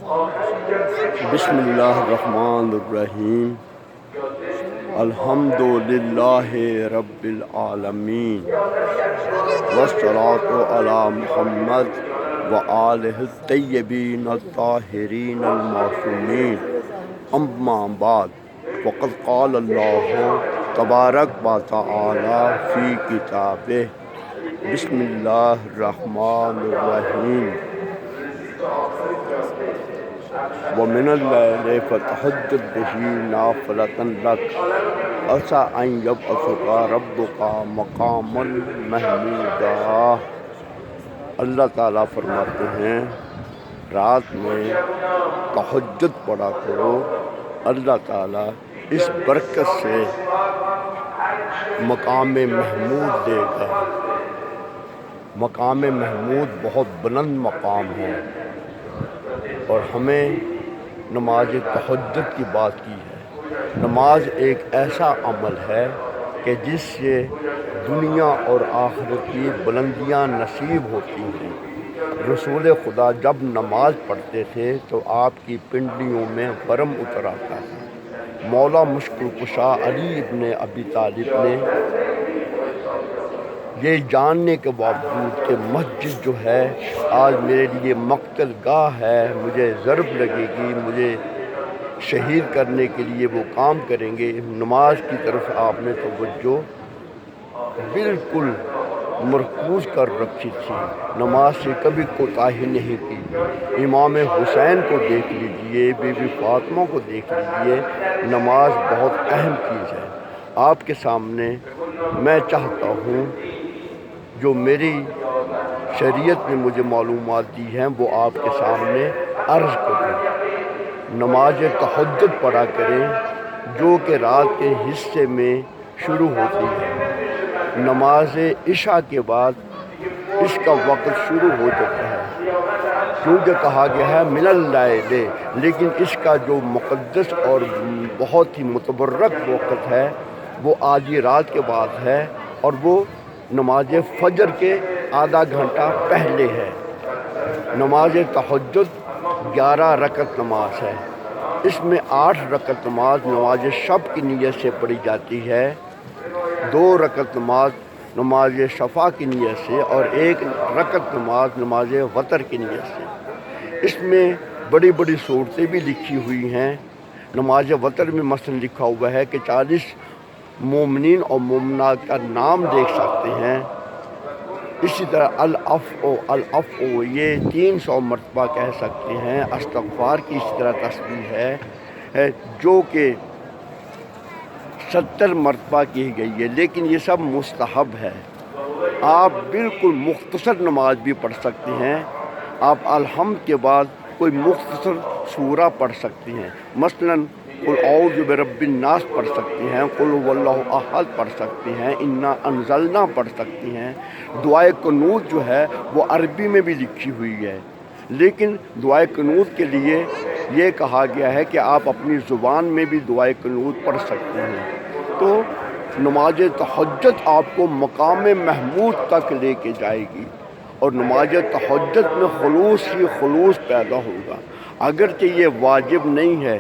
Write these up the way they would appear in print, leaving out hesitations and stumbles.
بسم اللہ الرحمن الرحیم الحمد للہ رب العالمین والصلاۃ علی محمد وآلہ الطیبین الطاہرین المعصومین اما بعد وقد قال اللہ تبارک و تعالی فی کتابہ بسم اللہ الرحمن الرحیم ومن اللیل فتہجد بہ نافلۃ لک عسیٰ ان یبعثک ربک مقاما محمودا۔ اللہ تعالیٰ فرماتے ہیں رات میں تہجد پڑھا کرو، اللہ تعالیٰ اس برکت سے مقام محمود دے گا۔ مقام محمود بہت بلند مقام ہے، اور ہمیں نماز تہجد کی بات کی ہے۔ نماز ایک ایسا عمل ہے کہ جس سے دنیا اور آخرت کی بلندیاں نصیب ہوتی ہیں۔ رسول خدا جب نماز پڑھتے تھے تو آپ کی پنڈلیوں میں ورم اتر آتا تھا۔ مولا مشکل کشا علی ابن ابی طالب نے یہ جاننے کے باوجود کہ مسجد جو ہے آج میرے لیے مقتل گاہ ہے، مجھے ضرب لگے گی، مجھے شہید کرنے کے لیے وہ کام کریں گے، نماز کی طرف آپ نے توجہ بالکل مرکوز کر رکھی تھی، نماز سے کبھی کوتاہی نہیں کی۔ امام حسین کو دیکھ لیجئے، بی بی فاطمہ کو دیکھ لیجئے، نماز بہت اہم چیز ہے۔ آپ کے سامنے میں چاہتا ہوں جو میری شریعت نے مجھے معلومات دی ہیں وہ آپ کے سامنے عرض کروں۔ نماز تہجد پڑھا کریں جو کہ رات کے حصے میں شروع ہوتی ہے۔ نماز عشاء کے بعد اس کا وقت شروع ہو جاتا ہے، کیونکہ کہا گیا ہے من اللیل، لیکن اس کا جو مقدس اور بہت ہی متبرک وقت ہے وہ آدھی رات کے بعد ہے، اور وہ نماز فجر کے آدھا گھنٹہ پہلے ہے۔ نماز تہجد 11 رکعت نماز ہے، اس میں 8 رکعت نماز نماز شب کی نیت سے پڑھی جاتی ہے، 2 رکعت نماز شفع کی نیت سے، اور 1 رکعت نماز وتر کی نیت سے۔ اس میں بڑی بڑی صورتیں بھی لکھی ہوئی ہیں۔ نماز وتر میں مثلا لکھا ہوا ہے کہ 40 مومنین اور مومنات کا نام دیکھ سکتے ہیں۔ اسی طرح العفو یہ 300 مرتبہ کہہ سکتے ہیں۔ استغفار کی اسی طرح تسبیح ہے جو کہ 70 مرتبہ کی گئی ہے، لیکن یہ سب مستحب ہے۔ آپ بالکل مختصر نماز بھی پڑھ سکتے ہیں، آپ الحمد کے بعد کوئی مختصر سورہ پڑھ سکتے ہیں، مثلاً قل اعوذ برب الناس پڑھ سکتے ہیں، قل هو اللہ احد پڑھ سکتے ہیں، انا انزلنا پڑھ سکتے ہیں۔ دعائے قنوت جو ہے وہ عربی میں بھی لکھی ہوئی ہے، لیکن دعائے قنوت کے لیے یہ کہا گیا ہے کہ آپ اپنی زبان میں بھی دعائے قنوت پڑھ سکتے ہیں۔ تو نماز تہجد آپ کو مقام محمود تک لے کے جائے گی، اور نماز تہجد میں خلوص ہی خلوص پیدا ہوگا۔ اگرچہ یہ واجب نہیں ہے،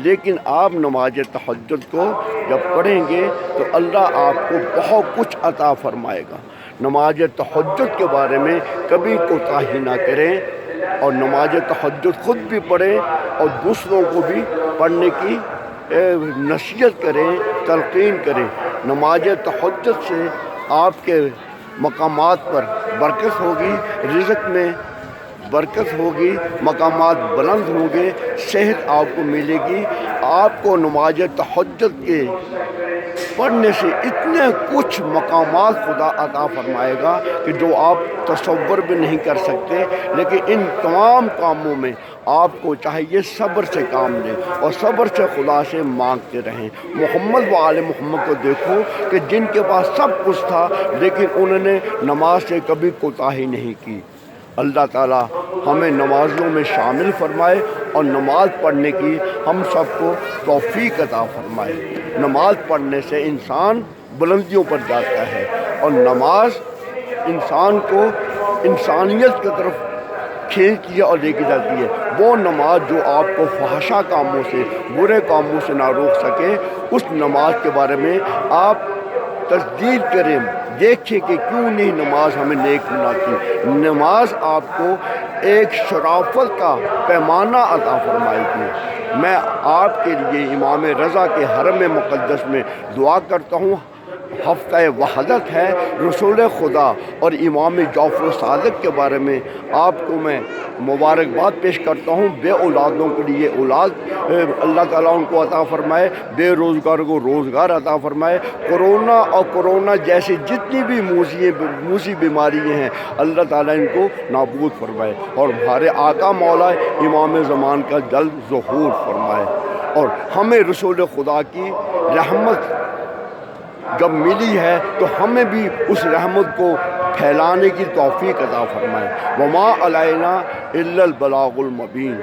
لیکن آپ نماز تہجد کو جب پڑھیں گے تو اللہ آپ کو بہت کچھ عطا فرمائے گا۔ نماز تہجد کے بارے میں کبھی کوتاہی نہ کریں، اور نماز تہجد خود بھی پڑھیں اور دوسروں کو بھی پڑھنے کی نصیحت کریں، تلقین کریں۔ نماز تہجد سے آپ کے مقامات پر برکت ہوگی، رزق میں برکت ہوگی، مقامات بلند ہوں گے، صحت آپ کو ملے گی۔ آپ کو نماز تہجد کے پڑھنے سے اتنے کچھ مقامات خدا عطا فرمائے گا کہ جو آپ تصور بھی نہیں کر سکتے، لیکن ان تمام کاموں میں آپ کو چاہیے صبر سے کام لیں اور صبر سے خدا سے مانگتے رہیں۔ محمد و آل محمد کو دیکھو کہ جن کے پاس سب کچھ تھا لیکن انہوں نے نماز سے کبھی کوتاہی نہیں کی۔ اللہ تعالیٰ ہمیں نمازوں میں شامل فرمائے اور نماز پڑھنے کی ہم سب کو توفیق عطا فرمائے۔ نماز پڑھنے سے انسان بلندیوں پر جاتا ہے، اور نماز انسان کو انسانیت کی طرف کھینچتی ہے اور لے کے جاتی ہے۔ وہ نماز جو آپ کو فحشا کاموں سے، برے کاموں سے نہ روک سکے، اس نماز کے بارے میں آپ تجدید کریں، دیکھیں کہ کیوں نہیں نماز ہمیں نیک بناتی۔ نماز آپ کو ایک شرافت کا پیمانہ عطا فرمائے گی۔ میں آپ کے لیے امام رضا کے حرم مقدس میں دعا کرتا ہوں۔ ہفتہ وحدت ہے، رسول خدا اور امام جعفر صادق کے بارے میں آپ کو میں مبارکباد پیش کرتا ہوں۔ بے اولادوں کے لیے اولاد اللہ تعالیٰ ان کو عطا فرمائے، بے روزگار کو روزگار عطا فرمائے۔ کرونا اور کرونا جیسی جتنی بھی موذی بیماریاں ہیں، اللہ تعالیٰ ان کو نابود فرمائے، اور ہمارے آقا مولا امام زمان کا جلد ظہور فرمائے، اور ہمیں رسول خدا کی رحمت جب ملی ہے تو ہمیں بھی اس رحمت کو پھیلانے کی توفیق عطا فرمائے۔ وما علینا الا البلاغ المبین۔